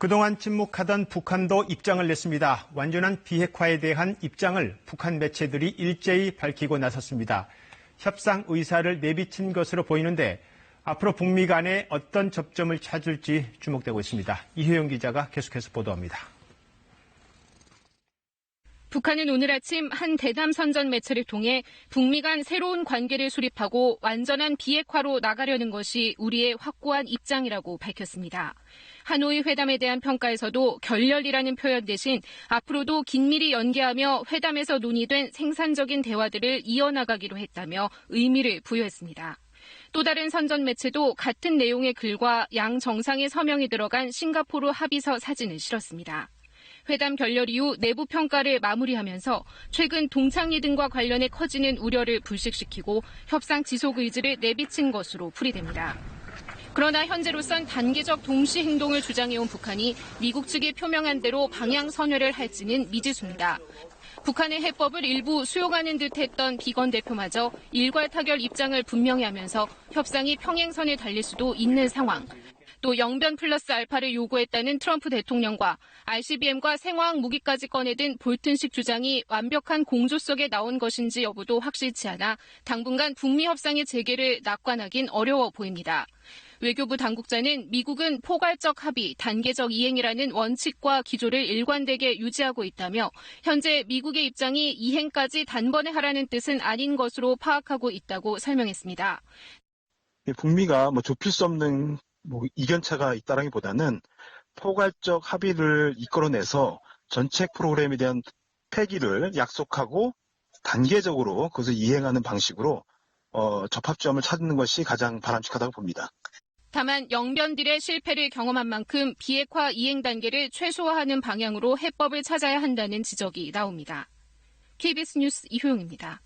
그동안 침묵하던 북한도 입장을 냈습니다. 완전한 비핵화에 대한 입장을 북한 매체들이 일제히 밝히고 나섰습니다. 협상 의사를 내비친 것으로 보이는데 앞으로 북미 간에 어떤 접점을 찾을지 주목되고 있습니다. 이효영 기자가 계속해서 보도합니다. 북한은 오늘 아침 한 대담 선전 매체를 통해 북미 간 새로운 관계를 수립하고 완전한 비핵화로 나가려는 것이 우리의 확고한 입장이라고 밝혔습니다. 하노이 회담에 대한 평가에서도 결렬이라는 표현 대신 앞으로도 긴밀히 연계하며 회담에서 논의된 생산적인 대화들을 이어나가기로 했다며 의미를 부여했습니다. 또 다른 선전 매체도 같은 내용의 글과 양 정상의 서명이 들어간 싱가포르 합의서 사진을 실었습니다. 회담 결렬 이후 내부 평가를 마무리하면서 최근 동창리 등과 관련해 커지는 우려를 불식시키고 협상 지속 의지를 내비친 것으로 풀이됩니다. 그러나 현재로선 단계적 동시 행동을 주장해온 북한이 미국 측이 표명한 대로 방향 선회를 할지는 미지수입니다. 북한의 해법을 일부 수용하는 듯 했던 비건 대표마저 일괄 타결 입장을 분명히 하면서 협상이 평행선에 달릴 수도 있는 상황. 또 영변 플러스 알파를 요구했다는 트럼프 대통령과 ICBM과 생화학 무기까지 꺼내든 볼튼식 주장이 완벽한 공조 속에 나온 것인지 여부도 확실치 않아 당분간 북미 협상의 재개를 낙관하긴 어려워 보입니다. 외교부 당국자는 미국은 포괄적 합의, 단계적 이행이라는 원칙과 기조를 일관되게 유지하고 있다며 현재 미국의 입장이 이행까지 단번에 하라는 뜻은 아닌 것으로 파악하고 있다고 설명했습니다. 북미가 좁힐 수 없는 이견차가 있다라기보다는 포괄적 합의를 이끌어내서 전체 프로그램에 대한 폐기를 약속하고 단계적으로 그것을 이행하는 방식으로 접합점을 찾는 것이 가장 바람직하다고 봅니다. 다만 영변딜의 실패를 경험한 만큼 비핵화 이행 단계를 최소화하는 방향으로 해법을 찾아야 한다는 지적이 나옵니다. KBS 뉴스 이효영입니다.